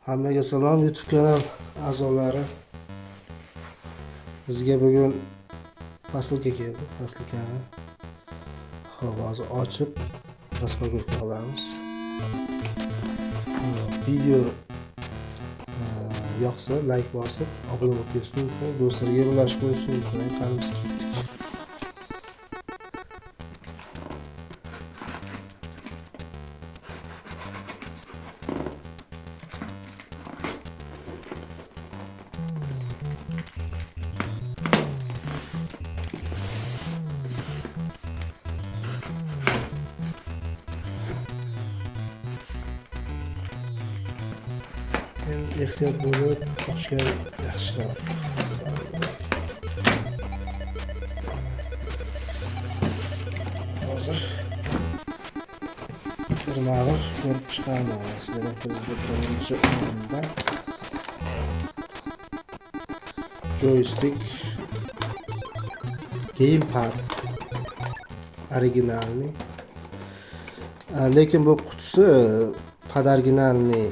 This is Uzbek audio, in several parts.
Hammaga salom YouTube kanal a'zolari. Bizga bugun posilka keldi. Posilkani hozir ochib raspakov qilamiz. Video yoqsa like bosib, obuna bo'lib ketishni unutmang. Do'stlarga ulashib qo'yishni unutmang. Qanimiz ketdik. Ehtiyot bo'lib ochgan yaxshiroq. Hozir firmalar ko'rib chiqamiz. Demak, bizda birinchi o'rinda joystick gamepad originalniy. Lekin bu qutisi podoriginalniy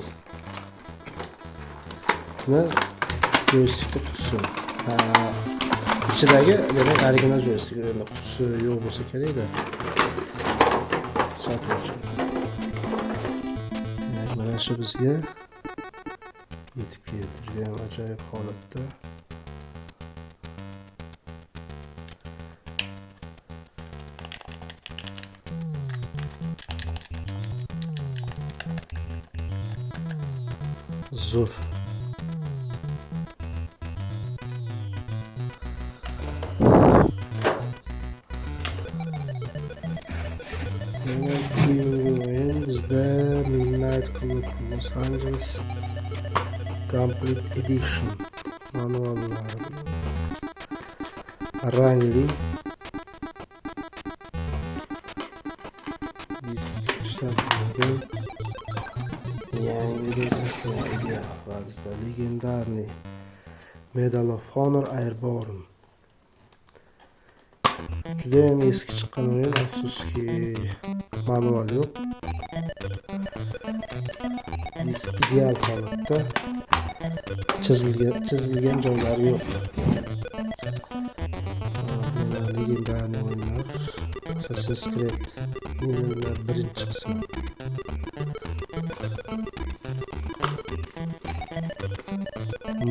joystickni qutisi. İçidagi demak original joystick. Qutisi yo'q bo'lsa kerak-da. Sotuvchi. Mana shu bizga yetib keldi. Juda ajoyib holatda. Zo'r. Bizda Midnight Club Los Angeles Complete Edition manuallari rangli disk ishlatilgan yangi sostavga va bizda legendarniy Medal of Honor Airborne. Judayam eski chiqqan o'yin, afsuski manual yo'q. Disk ideal holatda, chizilgan joylari yo'q. Mana legendarniy o'yinlar, Assassin's Creed birinchi qismi.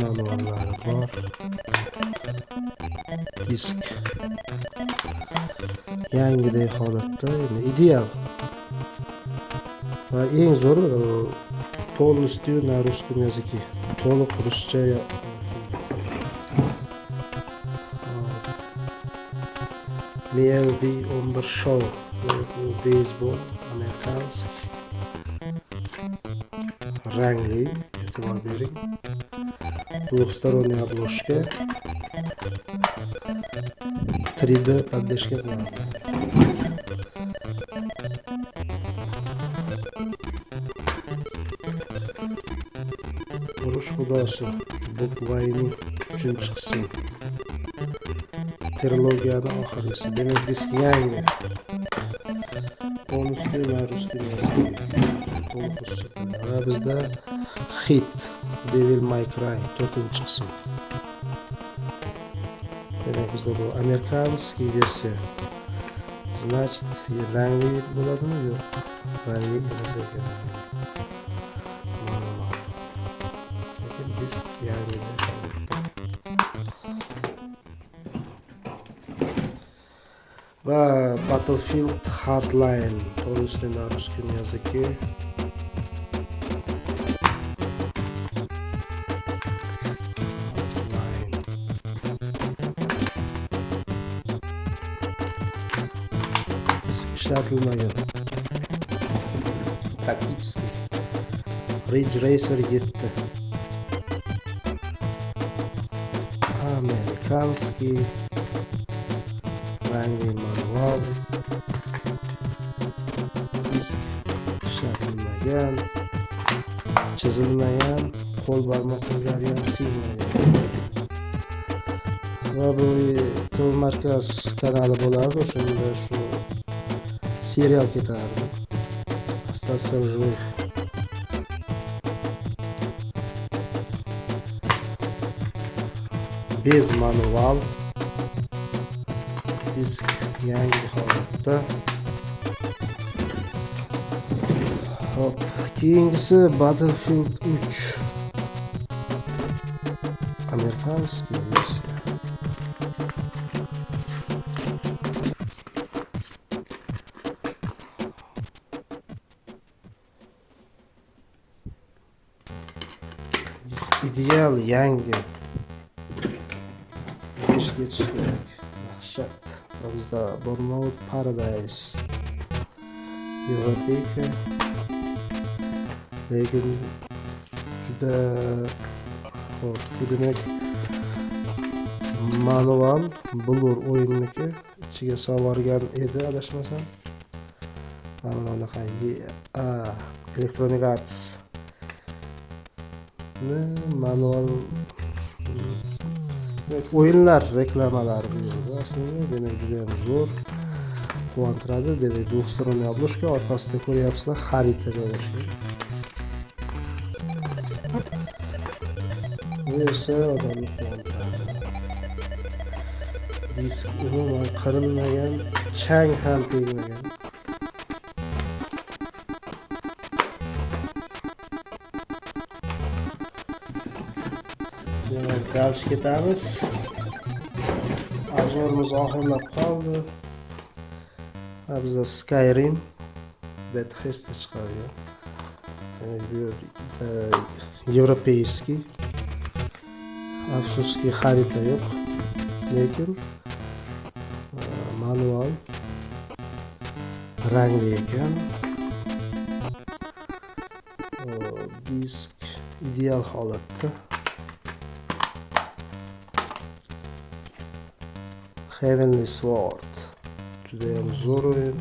Manuallari bor. Disk yangiday holatda, ideal. Va eng zo'ri полностью на русском языке. To'liq ruscha. MLB 11 Show. Beyzbol amerikanskiy. Rangli, e'tibor bering. Двухсторонняя обложка. 3D поддержка qiladi. Urush xudosi Bukvayning 3-qismi. Trilogiyada oxirgisi. Demak, disk yangi. Полностью на русском языке. Va bizda Hit Devil May Cry 4-qismi. Demak, bizda bu amerikanskiy versiya. Значит, rangli bo'ladimi yo'q? Rangli emas ekan. Disk yangi. Va Battlefield Hardline полностью на русском языке. Ishlatilmagan. Taktический. Ridge Racer 7. Amerikanskiy rangli manual. Disk ishlatilmagan, chizilmagan, qo'l barmoq izlari ham tegmagan. Va bu Tov Markaz kanali bo'lardi, o'shanda shu serial ketardi. Остаться в живых. bez manual. Disk yangi holatda. Hop, keyingisi Battlefield 3. Amerikanskiy versiya. Disk ideal yangi. Ketish kerak. Dahshat. Bizda Burnout Paradise. Yevropeyka. Lekin juda hop, bu demak manual Blur o'yinniki ichiga solgan edi adashmasam. Mana bunaqa Electronic Arts manual o'yinlar reklamalari buyurdi. Aslida demak juda ham zo'r quvontiradi. Demak двухсторонний обложка, orqasida ko'ryapsizlar xarita joylashgan. Bu esa odamni quvontiradi. Disk umuman qirilmagan, chang ham tegmagan. Demak, dals ketamiz. Obzorimiz oxirlab qoldi. Bizda Skyrim Bethesda chiqargan. Yevropeyskiy. Afsuski xarita yo'q. Lekin manual rangli ekan. Disk ideal holatda. Heavenly Sword. Juda ham zo'r o'yin.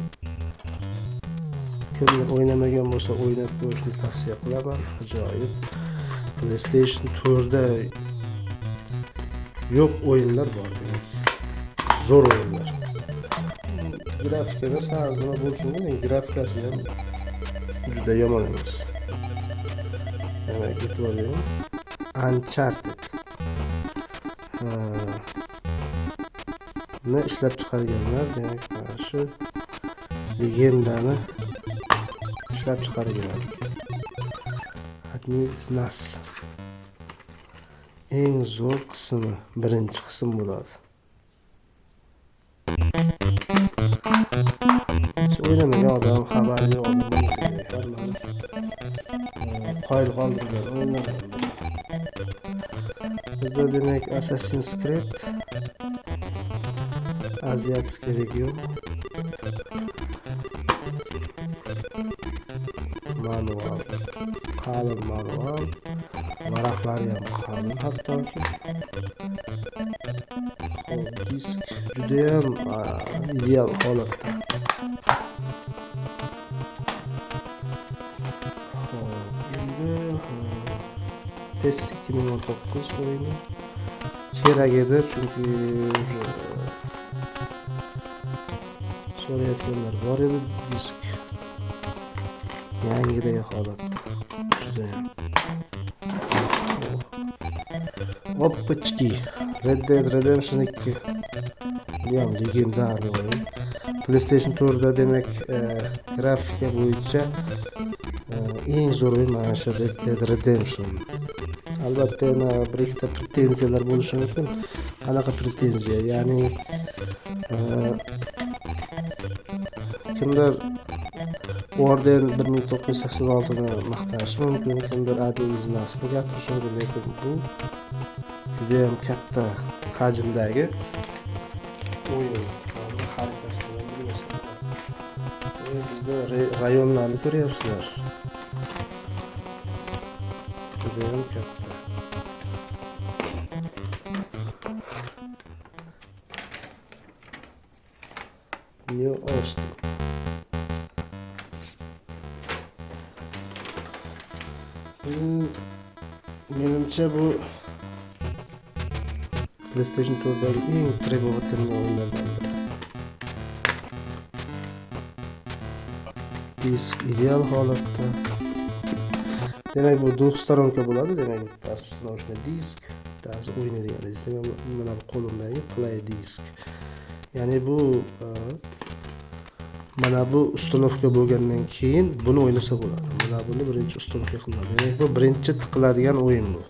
Kim o'ynamagan bo'lsa o'ynab ko'rishni tavsiya qilaman. Ajoyib. PlayStation 4da yo'q o'yinlar bor demak. Zo'r o'yinlar. Grafikada sal nima bo'lishi mumkin, grafikasi ham juda yomon emas. Demak, e'tiborga Uncharted ne ishlab chiqarganlar, demak mana shu legendani ishlab chiqarganlar. Одни из нас. Eng zo'r qismi birinchi qism bo'ladi. O'ynamagan odam xabari yo'q qoyil qoldirgan o'yinlar. Bizda demak Assassin's Creed Азиатский region. Manual. Qalin manual. Varaqlari ham qalin hattoki. Disk juda ham ideal holatda. Endi PES 2019 o'yini kerak edi, chunki so'rayotganlar bor edi. Disk yangidek holatda. Juda ham. Oppochki. Red Dead Redemption 2. Bu ham legendarniy o'yin. PlayStation 4da demak grafika bo'yicha eng zo'r o'yin mana shu Red Dead Redemption. Albatta bir ikkita pretenziyalar bo'lishi mumkin. Qanaqa pretenziya? Ya'ni kimdir Orden 1986 ni maqtashi mumkin, kimdir Adil Iznasni gapirishi mumkin, lekin bu juda ham katta hajmdagi o'yin. Xaritasini bilmasam. Bizda rayonlarni ko'ryapsizlar. Juda ham katta. New Austin. Menimcha bu PlayStation 4'dagi eng требовательный o'yinlardan biri. Disk ideal holatda. Demak bu двухсторонка bo'ladi, demak bittasi ustidan o'shna disk, bittasi o'ynaydiganingiz. Mana bu qo'limdagi play disk. Ya'ni bu mana bu uстановка bo'lgandan keyin buni o'ynasa bo'ladi. Mana buni birinchi uстановка qilinadi. Demak, bu birinchi tiqiladigan o'yin bu.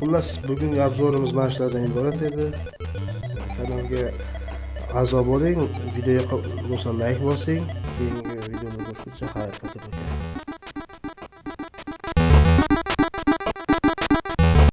Xullas, bugungi obzorimiz mana shulardan iborat edi. Kanalga a'zo bo'ling, videoga bo'lsa like bosing. Keyingi videoda ko'rishguncha xayr, pakat.